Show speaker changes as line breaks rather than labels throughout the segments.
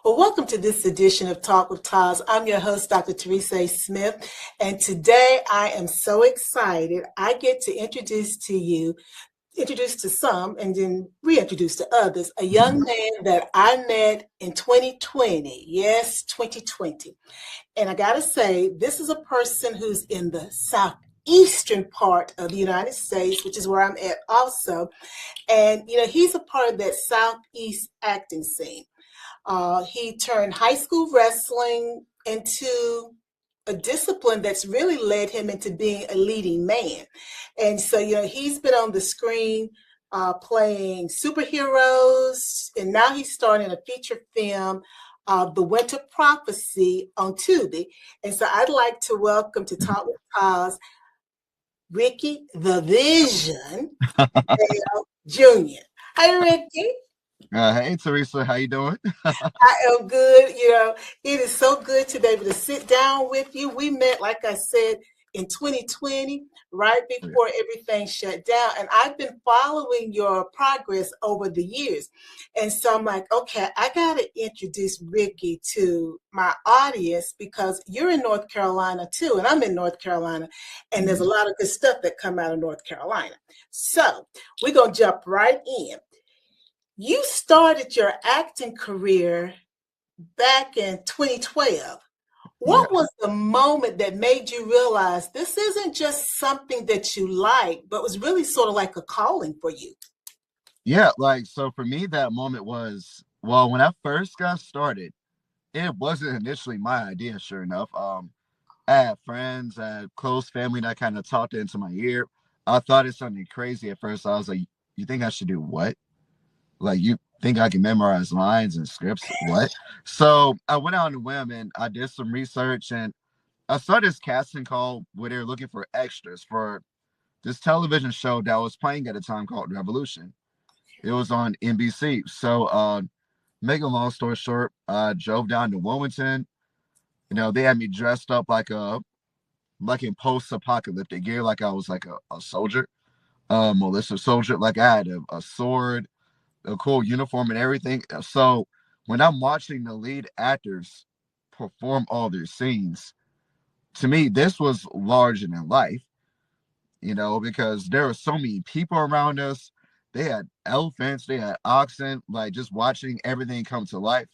Well, welcome to this edition of Talk with TAS. I'm your host, Dr. Teresa A. Smith, and today I am so excited. I get to introduce to some, and then reintroduce to others, a young man that I met in 2020. Yes, 2020. And I got to say, this is a person who's in the southeastern part of the United States, which is where I'm at also. And, he's a part of that Southeast acting scene. He turned high school wrestling into a discipline that's really led him into being a leading man. And so, he's been on the screen playing superheroes, and now he's starring in a feature film, The Winter Prophecy, on Tubi. And so I'd like to welcome to Talk with Taz, Ricky TheVision Jr. Hi, Ricky.
Hey Teresa, how you doing?
I am good. It is so good to be able to sit down with you. We met, like I said, in 2020, right before everything shut down. And I've been following your progress over the years. And so I'm like, okay, I got to introduce Ricky to my audience because you're in North Carolina too. And I'm in North Carolina. And there's a lot of good stuff that come out of North Carolina. So we're going to jump right in. You started your acting career back in 2012. What was the moment that made you realize this isn't just something that you like, but was really sort of like a calling for you?
So for me, that moment was, well, when I first got started, it wasn't initially my idea, sure enough. I had friends, I had close family that kind of talked into my ear. I thought it sounded crazy at first. I was like, you think I should do what? Like, you think I can memorize lines and scripts? What? So I went out on a whim and I did some research and I saw this casting call where they were looking for extras for this television show that was playing at a time called Revolution. It was on NBC. So, make a long story short, I drove down to Wilmington. They had me dressed up like in post-apocalyptic gear, like I was like a soldier, militia soldier. Like I had a sword, a cool uniform and everything. So when I'm watching the lead actors perform all their scenes, to me, this was larger than life, because there were so many people around us. They had elephants, they had oxen, like just watching everything come to life.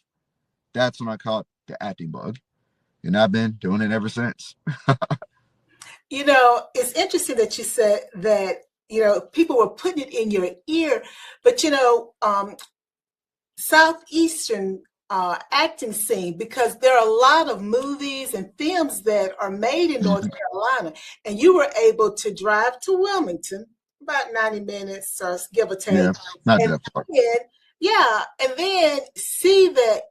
That's when I caught the acting bug. And I've been doing it ever since.
It's interesting that you said that, people were putting it in your ear, but, Southeastern acting scene, because there are a lot of movies and films that are made in North Carolina, and you were able to drive to Wilmington, about 90 minutes or give or take.
Yeah, not
and
that far.
and then see that,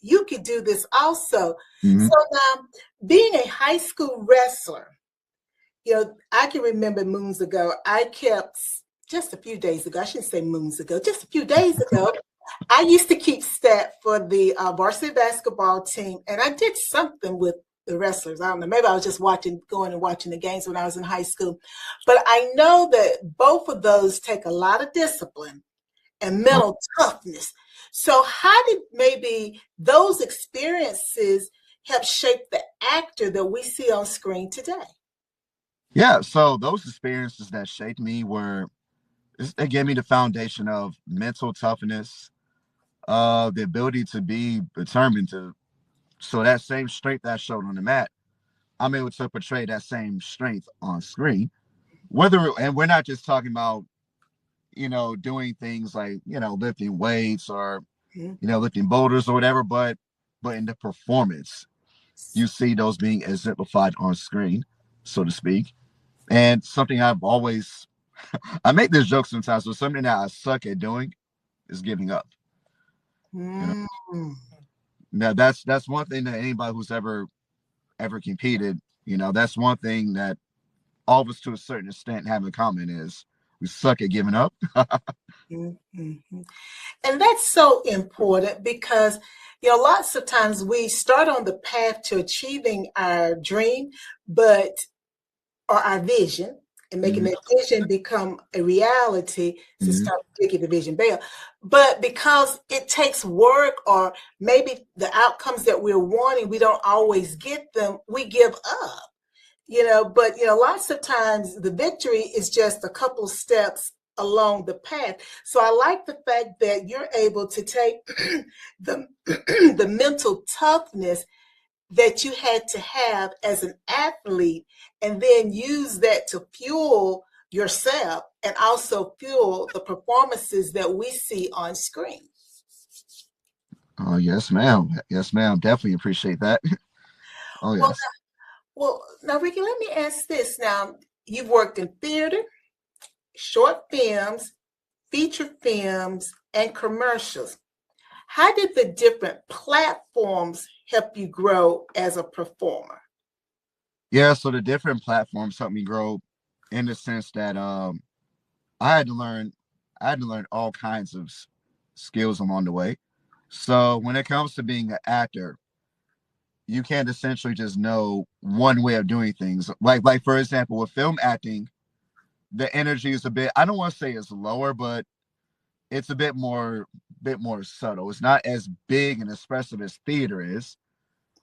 you could do this also.
Mhm.
So now, being a high school wrestler, I can remember moons ago, just a few days ago, I shouldn't say moons ago, just a few days ago, I used to keep stat for the varsity basketball team, and I did something with the wrestlers. I don't know, maybe I was just going and watching the games when I was in high school. But I know that both of those take a lot of discipline and mental toughness. So how did maybe those experiences help shape the actor that we see on screen today?
Yeah, so those experiences that shaped me it gave me the foundation of mental toughness, the ability to be determined so that same strength that I showed on the mat, I'm able to portray that same strength on screen. And we're not just talking about, doing things like, lifting weights or, lifting boulders or whatever, but in the performance, you see those being exemplified on screen, so to speak. And something I make this joke sometimes, but something that I suck at doing is giving up.
Mm.
Now that's one thing that anybody who's ever competed, that's one thing that all of us to a certain extent have in common is we suck at giving up.
Mm-hmm. And that's so important because, lots of times we start on the path to achieving our dream, or our vision, and making
Mm-hmm.
that vision become a reality to
Mm-hmm.
start taking the vision bail. But because it takes work, or maybe the outcomes that we're wanting, we don't always get them, we give up. But lots of times the victory is just a couple steps along the path. So I like the fact that you're able to take the the mental toughness that you had to have as an athlete, and then use that to fuel yourself and also fuel the performances that we see on screen.
Oh, yes, ma'am. Yes, ma'am. Definitely appreciate that. Oh,
Well,
yes.
now, Ricky, let me ask this. Now, you've worked in theater, short films, feature films, and commercials. How did the different platforms help you grow as a performer?
Yeah, so the different platforms helped me grow in the sense that I had to learn I had to learn all kinds of skills along the way. So when it comes to being an actor, you can't essentially just know one way of doing things. Like for example, with film acting, the energy is a bit, I don't want to say it's lower, but it's a bit more subtle. It's not as big and expressive as theater is.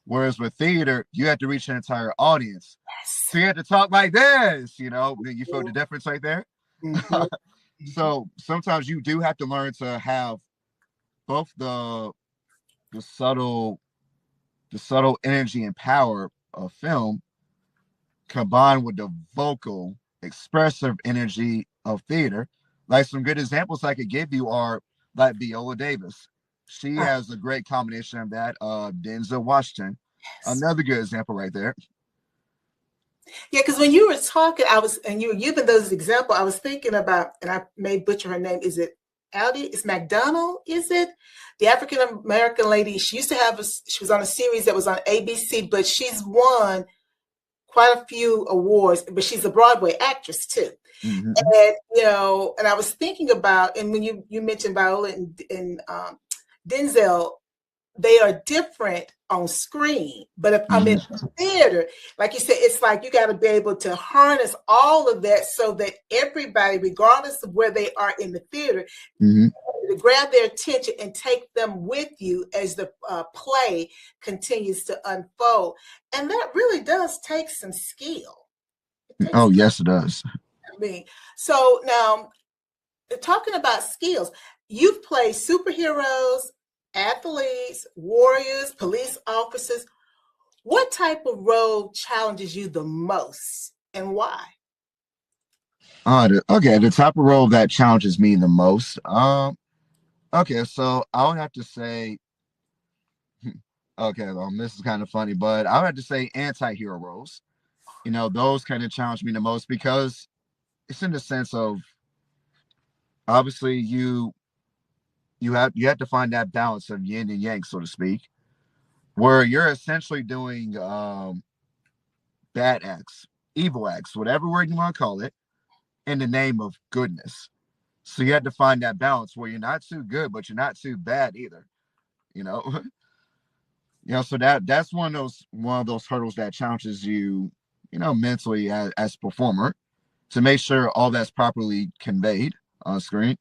Whereas with theater, you have to reach an entire audience.
Yes.
So you have to talk like this, you feel the difference right there.
Mm-hmm.
So sometimes you do have to learn to have both the subtle the subtle energy and power of film combined with the vocal expressive energy of theater. Like some good examples I could give you are like Viola Davis. She
Uh,
has a great combination of that. Denzel Washington,
yes.
another good example right there.
Yeah, because when you were talking, and you were giving those examples, I was thinking about, and I may butcher her name. Is it Aldi? It's McDonald, is it? The African American lady. She used to have she was on a series that was on ABC, but she's won quite a few awards, but she's a Broadway actress too.
Mm-hmm.
And and I was thinking about, and when you mentioned Viola and Denzel, they are different on screen. But if I'm in
Mm-hmm.
the theater, like you said, it's like you got to be able to harness all of that so that everybody, regardless of where they are in the theater,
Mm-hmm.
to grab their attention and take them with you as the play continues to unfold. And that really does take some skill. It takes,
Oh yes, it does.
I mean, so now talking about skills, you've played superheroes, athletes, warriors, police officers. What type of role challenges you the most and why?
Okay, the type of role that challenges me the most. Okay, so I would have to say, okay, this is kind of funny, but I would have to say anti-hero roles. Those kind of challenge me the most because it's in the sense of obviously you have to find that balance of yin and yang, so to speak, where you're essentially doing bad acts, evil acts, whatever word you want to call it, in the name of goodness. So you have to find that balance where you're not too good, but you're not too bad either. You know, so that's one of those hurdles that challenges you, mentally as a performer to make sure all that's properly conveyed on screen.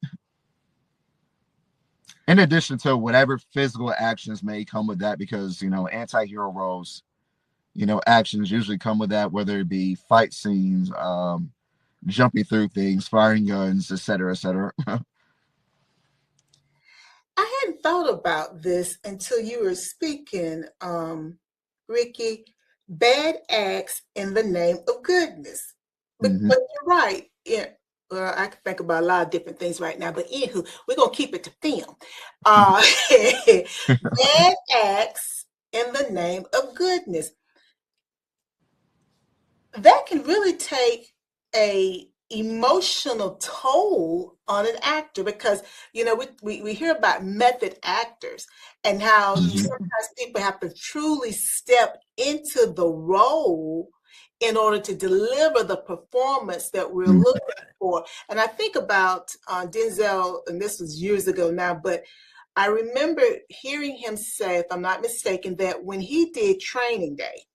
In addition to whatever physical actions may come with that, because anti-hero roles, actions usually come with that, whether it be fight scenes, jumping through things, firing guns, etc., etc.
I hadn't thought about this until you were speaking, Ricky. Bad acts in the name of goodness. But,
Hmm.
but you're right. Yeah. Well, I can think about a lot of different things right now, but anywho, we're gonna keep it to film. Uh, bad acts in the name of goodness. That can really take a emotional toll on an actor, because we hear about method actors and how
Hmm.
sometimes people have to truly step into the role in order to deliver the performance that we're
Hmm.
looking for. And I think about Denzel, and this was years ago now, but I remember hearing him say, if I'm not mistaken, that when he did Training Day,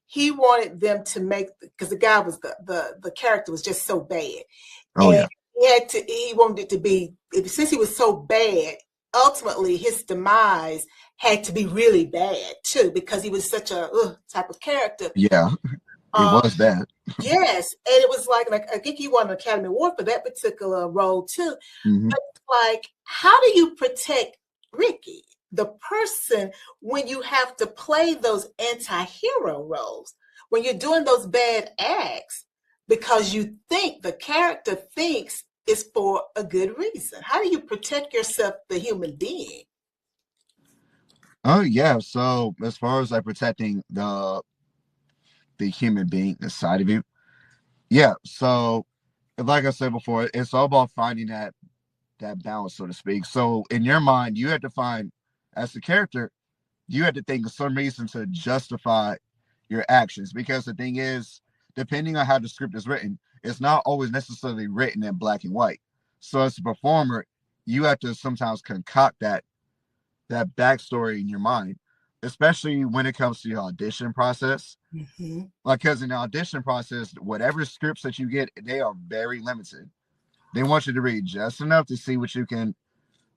he wanted them to make, because the guy was the character was just so bad,
Oh
and
yeah.
he wanted it to be, since he was so bad, ultimately his demise had to be really bad too, because he was such a type of character.
Yeah. He
Um,
was bad.
yes, and it was like I think he won an Academy Award for that particular role too.
Hmm.
But like, how do you protect Ricky, the person, when you have to play those anti-hero roles, when you're doing those bad acts, because you think the character thinks it's for a good reason? How do you protect yourself, the human being?
Oh yeah. So as far as like protecting the human being inside of you, yeah. So like I said before, it's all about finding that balance, so to speak. So in your mind, you have to find, as a character, you have to think of some reason to justify your actions. Because the thing is, depending on how the script is written, it's not always necessarily written in black and white. So as a performer, you have to sometimes concoct that backstory in your mind, especially when it comes to the audition process.
Mm-hmm.
Like, because in the audition process, whatever scripts that you get, they are very limited. They want you to read just enough to see what you can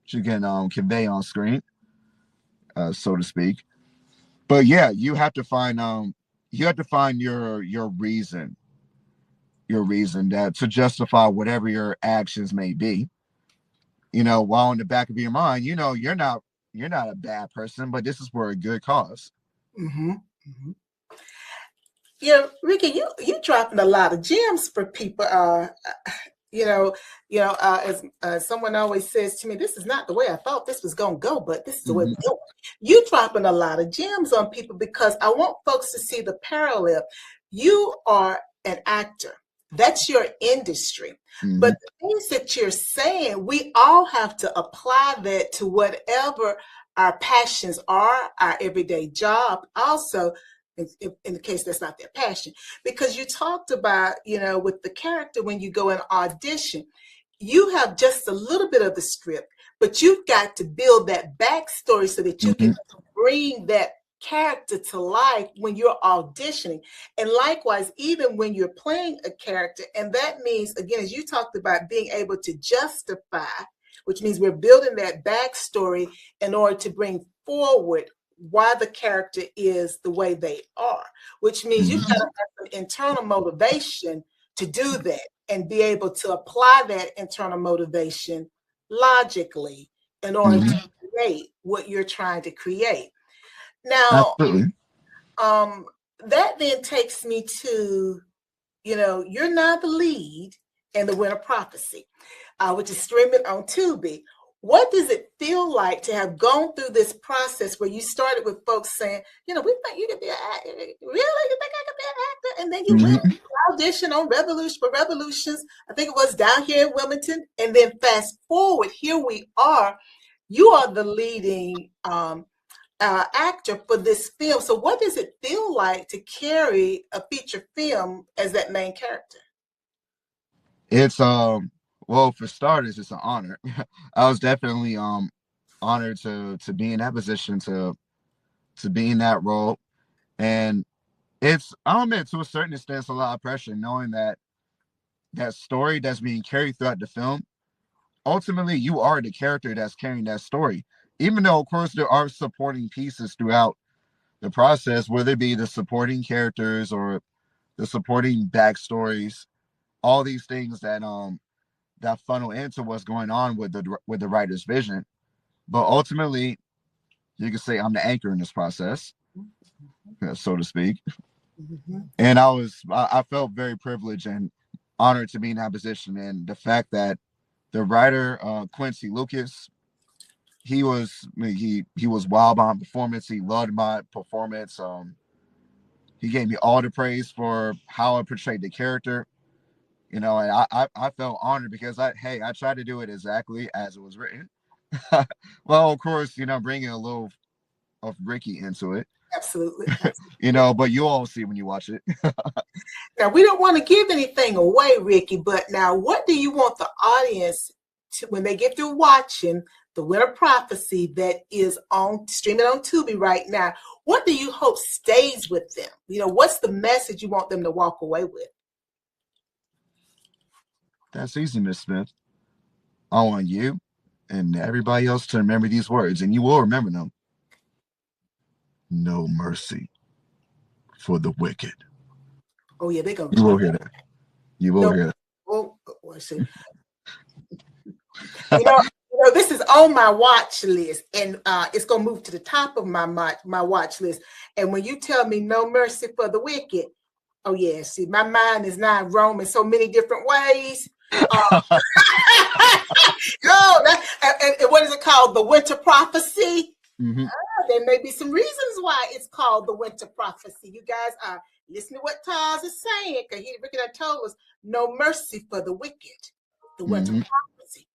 convey on screen, so to speak. But yeah, you have to find your reason that to justify whatever your actions may be. While in the back of your mind, you're not a bad person, but this is for a good cause.
Mm-hmm. Mm-hmm. Yeah, Ricky, you dropping a lot of gems for people. You know, as someone always says to me, this is not the way I thought this was going to go, but this is the way
Hmm.
we're going. You dropping a lot of gems on people, because I want folks to see the parallel. You are an actor. That's your industry.
Hmm.
But the things that you're saying, we all have to apply that to whatever our passions are, our everyday job. Also, in the case that's not their passion, because you talked about, with the character, when you go in audition, you have just a little bit of the script, but you've got to build that backstory so that you can
Hmm.
bring that character to life when you're auditioning. And likewise, even when you're playing a character, and that means, again, as you talked about, being able to justify, which means we're building that backstory in order to bring forward why the character is the way they are, which means you've got to
Hmm.
have an internal motivation to do that and be able to apply that internal motivation logically in order to
Hmm.
create what you're trying to create. Now,
Absolutely.
um, that then takes me to, you're now the lead in The Winter Prophecy, which is streaming on Tubi. What does it feel like to have gone through this process where you started with folks saying, we think you could be an actor. Really? You think I could be an actor? And then you went
Hmm.
audition on Revolution for Revolutions. I think it was down here in Wilmington. And then fast forward, here we are. You are the leading actor for this film. So what does it feel like to carry a feature film as that main character?
It's well, for starters, it's an honor. I was definitely honored to be in that position, to be in that role. And I'll admit, to a certain extent, it's a lot of pressure knowing that story that's being carried throughout the film. Ultimately, you are the character that's carrying that story. Even though, of course, there are supporting pieces throughout the process, whether it be the supporting characters or the supporting backstories, all these things that funnel into what's going on with the writer's vision. But ultimately, you can say I'm the anchor in this process, so to speak.
Mm-hmm.
And I felt very privileged and honored to be in that position. And the fact that the writer, Quincy Lucas, he was wild behind performance. He loved my performance. He gave me all the praise for how I portrayed the character. And I felt honored because I tried to do it exactly as it was written. Well, of course, bringing a little of Ricky into it.
Absolutely. Absolutely.
But you all see when you watch it.
Now, we don't want to give anything away, Ricky, but now what do you want the audience to, when they get through watching The Winter Prophecy, that is on streaming on Tubi right now. What do you hope stays with them? What's the message you want them to walk away with?
That's easy, Miss Smith. I want you and everybody else to remember these words, and you will remember them. No mercy for the wicked.
Oh yeah, they're gonna
You will
remember.
hear that. You will
No,
hear that.
let's see. You know, this is on my watch list, and it's gonna move to the top of my watch list. And when you tell me no mercy for the wicked, oh yeah, see, my mind is now roaming so many different ways. And what is it called? The Winter Prophecy.
Mm-hmm.
There may be some reasons why it's called the Winter Prophecy. You guys are listening to what TAS is saying, because Ricky told us no mercy for the wicked. The Winter Prophecy.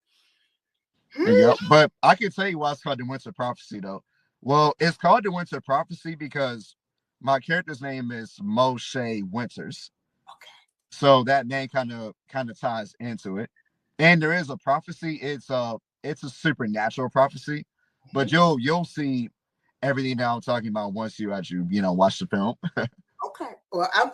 Yep, but I can tell you why it's called the Winter Prophecy, though. Well, it's called the Winter Prophecy because my character's name is Moshe Winters.
Okay.
So that name kind of ties into it. And there is a prophecy. It's a supernatural prophecy, but you'll see everything that I'm talking about once you watch the film.
Okay. Well, I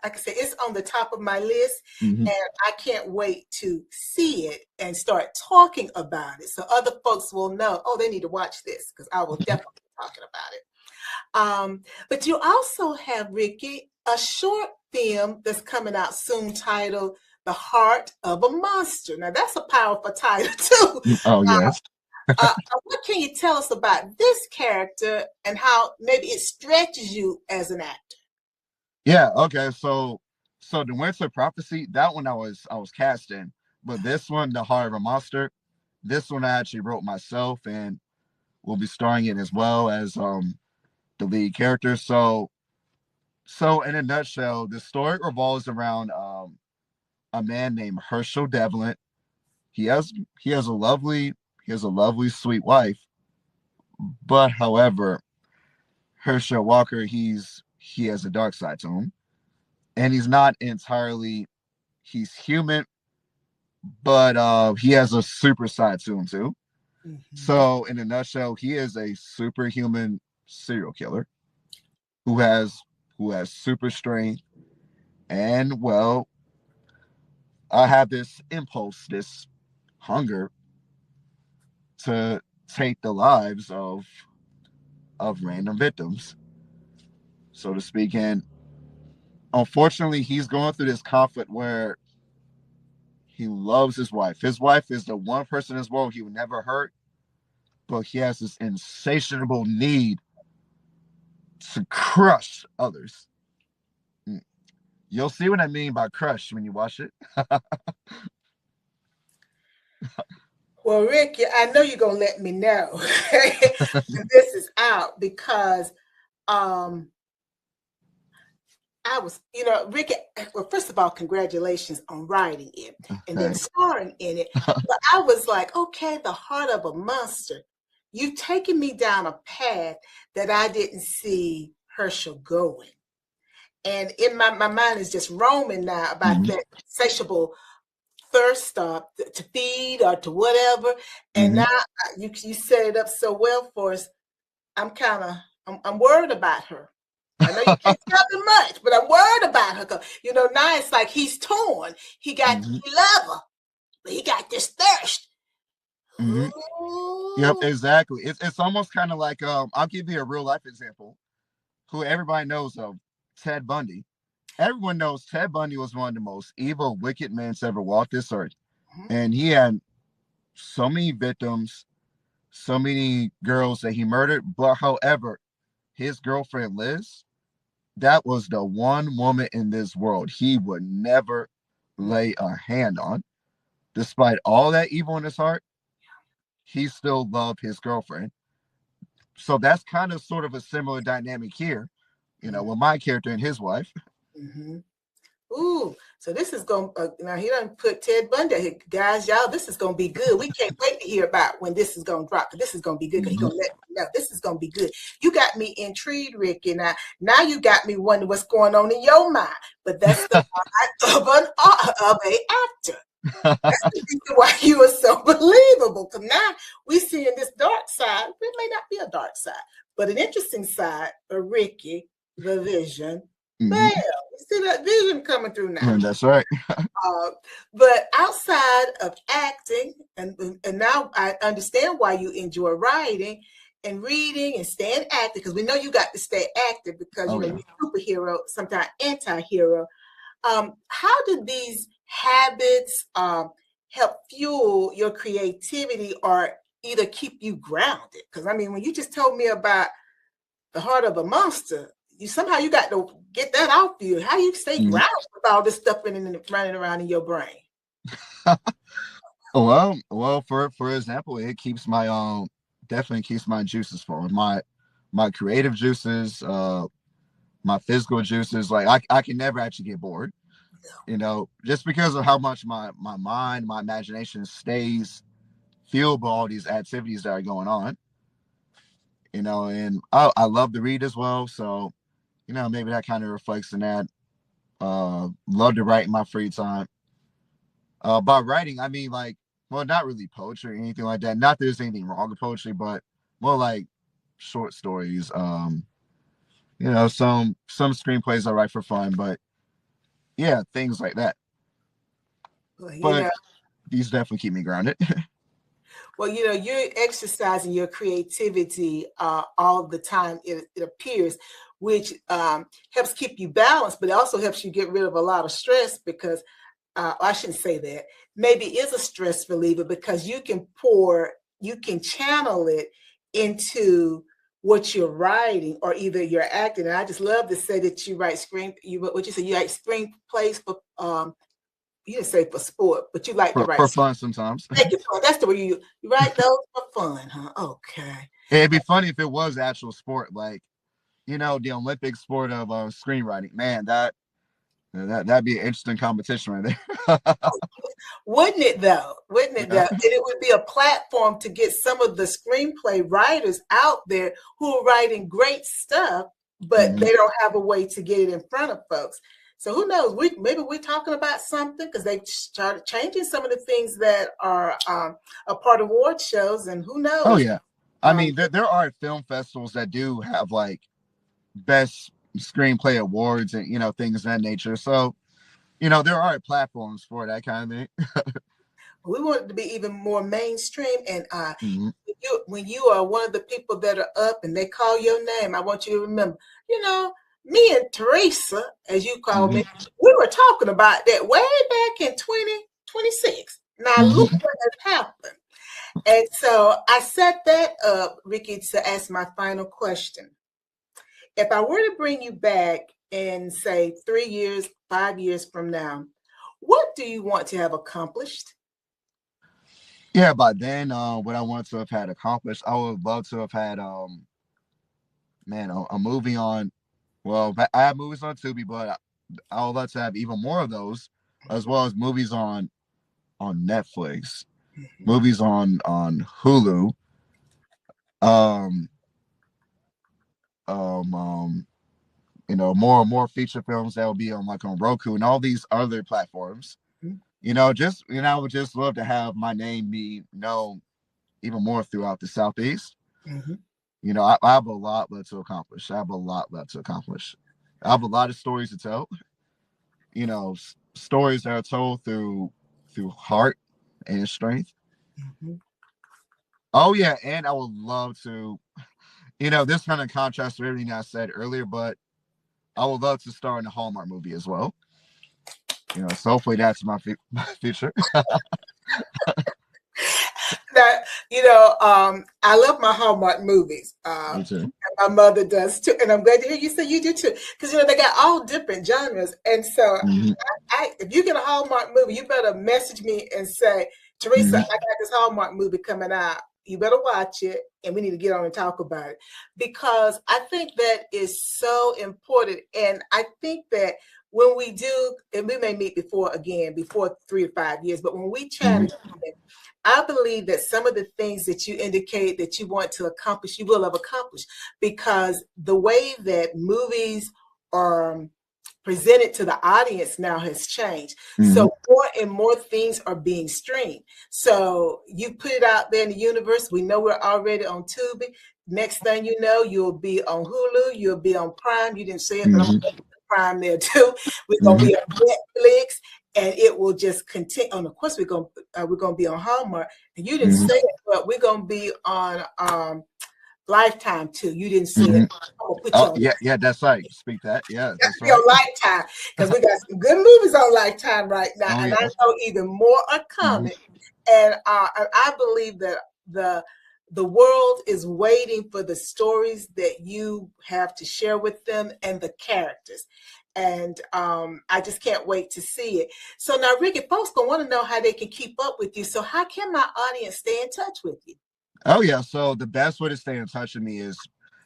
like I said, it's on the top of my list, and I can't wait to see it and start talking about it, so other folks will know. Oh, they need to watch this, because I will definitely be talking about it. But you also have, Ricky, a short film that's coming out soon titled "The Heart of a Monster." Now, that's a powerful title too.
Oh yes.
What can you tell us about this character and how maybe it stretches you as an actor?
Yeah, okay. So the Winter Prophecy, that one I was cast in. But this one, The Heart of a Monster, this one I actually wrote myself and will be starring in as well as the lead character. So in a nutshell, the story revolves around a man named Herschel Devlin. He has a lovely sweet wife, but however, Herschel Walker, he has a dark side to him. And he's not entirely, he's human, but he has a super side to him too. So in a nutshell, he is a superhuman serial killer who has super strength. And well, I have this impulse, this hunger to take the lives of random victims, so to speak. And unfortunately, he's going through this conflict where he loves his wife. His wife is the one person in this world he would never hurt, but he has this insatiable need to crush others. You'll see what I mean by crush when you watch it.
Well, Ricky, I know you're gonna let me know when this is out, because I was, Ricky, well, first of all, congratulations on writing it and then starring in it. But I was like, okay, The Heart of a Monster. You've taken me down a path that I didn't see Herschel going. And in my mind is just roaming now about that insatiable thirst to feed or to whatever. And now you set it up so well for us. I'm worried about her. I know you can't tell me much, but I'm worried about her. Now it's like he's torn. He love her, but he got this thirst.
Yep, exactly. It's almost kind of like I'll give you a real life example. Who everybody knows of, Ted Bundy. Everyone knows Ted Bundy was one of the most evil, wicked men to ever walk this earth, and he had so many victims, so many girls that he murdered. But however, his girlfriend Liz, that was the one woman in this world he would never lay a hand on. Despite all that evil in his heart, he still loved his girlfriend. So that's kind of sort of a similar dynamic here, with my character and his wife.
Ooh, so this is going now he done put Ted Bundy here. Guys, y'all, this is going to be good. We can't wait to hear about when this is going to drop, because this is going to be good, because he's going to let me know. This is going to be good. You got me intrigued, Ricky. Now you got me wondering what's going on in your mind. But that's the part of an actor. The reason why you are so believable. Because now we see in this dark side, it may not be a dark side, but an interesting side of Ricky, the vision. Bam,
Hmm.
you see that vision coming through now.
That's right.
Uh, but outside of acting, and now I understand why you enjoy writing and reading and staying active, because we know you got to stay active because
Oh
you're
yeah.
a superhero, sometimes anti-hero. How do these habits help fuel your creativity or either keep you grounded? Because I mean, when you just told me about the heart of a monster, you somehow you got to get that out for you. How you stay
Mhm.
grounded with all this stuff running around in your brain?
Well, for example, it keeps my definitely keeps my juices flowing. My creative juices, my physical juices. Like I can never actually get bored. Just because of how much my mind, my imagination stays fueled by all these activities that are going on. And I love to read as well. So, maybe that kind of reflects in that. Love to write in my free time. By writing, I mean like, well, not really poetry or anything like that. Not that there's anything wrong with poetry, but more like short stories. Some screenplays I write for fun, but yeah, things like that.
Well,
But these definitely keep me grounded.
you're exercising your creativity all the time. It appears, which helps keep you balanced, but it also helps you get rid of a lot of stress because I shouldn't say that. Maybe it is a stress reliever because you can channel it into what you're writing or either you're acting. And I just love to say that you write what you say, you write screenplays for, you didn't say for sport, but you like to write.
For fun sometimes.
Thank you, fun. That's the way you write those for fun, huh? Okay.
It'd be funny if it was actual sport, like the Olympic sport of screenwriting. Man, that'd be an interesting competition right there.
Wouldn't it though? Wouldn't it though?
Yeah.
And it would be a platform to get some of the screenplay writers out there who are writing great stuff, but
Hmm.
they don't have a way to get it in front of folks. So who knows? Maybe we're talking about something because they started changing some of the things that are a part of award shows, and who
Oh
knows?
yeah. I
Um,
mean, there are film festivals that do have like best screenplay awards and things of that nature. So there are platforms for that kind of thing.
we want it to be even more mainstream, and
Hmm.
when you are one of the people that are up and they call your name, I want you to remember, me and Teresa, as you call
Hmm.
me, we were talking about that way back in 2026. Now look
Hmm.
what has happened. And so I set that up, Ricky, to ask my final question. If I were to bring you back in, say, 3 years, 5 years from now, what do you want to have accomplished?
Yeah, by then, what I wanted to have had accomplished, I would love to have had, man, a movie on. Well, I have movies on Tubi, but I would love to have even more of those, as well as movies on Netflix,
Mhm,
movies on Hulu, um, um, um, more and more feature films that will be on like on Roku and all these other platforms.
mhm,
I would just love to have my name be known even more throughout the Southeast.
mhm.
I have a lot left to accomplish. I have a lot left to accomplish. I have a lot of stories to tell. Stories that are told through heart and strength.
Mhm.
Oh yeah, and I would love to. This kind of contrasts to everything I said earlier, but I would love to star in a Hallmark movie as well. So hopefully that's my future.
That I love my Hallmark movies.
Me too.
My mother does too, and I'm glad to hear you say you do too, because they got all different genres. And so,
Hmm.
if you get a Hallmark movie, you better message me and say, Teresa, I
Hmm.
got this Hallmark movie coming out. You better watch it, and we need to get on and talk about it because I think that is so important. And I think that when we do, and we may meet before 3 to 5 years, but when we chat
Hmm.
again, I believe that some of the things that you indicate that you want to accomplish, you will have accomplished because the way that movies are presented to the audience now has changed.
Mm-hmm.
So more and more things are being streamed. So you put it out there in the universe. We know we're already on Tubi. Next thing you know, you'll be on Hulu. You'll be on Prime. You didn't say it, but I'm
Mm-hmm.
going to put Prime there too. We're going to
Mm-hmm.
be on Netflix, and it will just continue. And of course, we're going to be on Hallmark. And you didn't
Mm-hmm.
say it, but we're going to be on Lifetime too. You didn't say
Mm-hmm.
it. I'm gonna put you
Oh
on.
yeah, yeah, that's right. Speak that. Yeah,
Got
that's
to be
right.
on Lifetime because we got some good movies on Lifetime right now,
Oh
and
yeah.
I know even more are
Mm-hmm.
coming. And I believe that the world is waiting for the stories that you have to share with them and the characters. And I just can't wait to see it. So now, Ricky, folks gonna want to know how they can keep up with you. So how can my audience stay in touch with you?
Oh yeah. So the best way to stay in touch with me is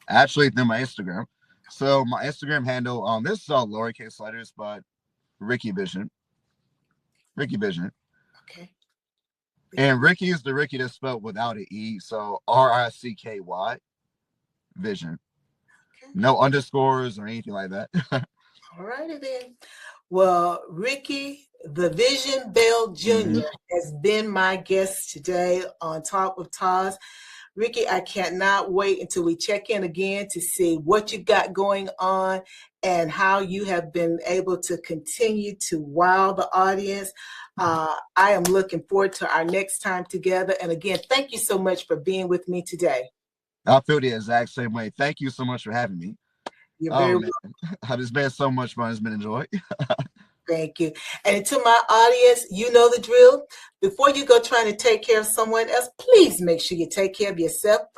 actually through my Instagram. So my Instagram handle, this is all lowercase letters, but Ricky Vision, Ricky Vision,
Okay, Ricky.
and Ricky is the Ricky that's spelled without an E. So RICKY Vision.
Okay.
No underscores or anything like that.
All righty then. Well, Ricky, the Vision Bell
Mm-hmm.
Jr. has been my guest today on Talk with TAS. Ricky, I cannot wait until we check in again to see what you got going on and how you have been able to continue to wow the audience. I am looking forward to our next time together. And again, thank you so much for being with me today.
I feel the exact same way. Thank you so much for having me.
You're very
Oh
welcome.
man, it's been so much fun. It's been enjoyed.
Thank you. And to my audience, you know the drill. Before you go trying to take care of someone else, please make sure you take care of yourself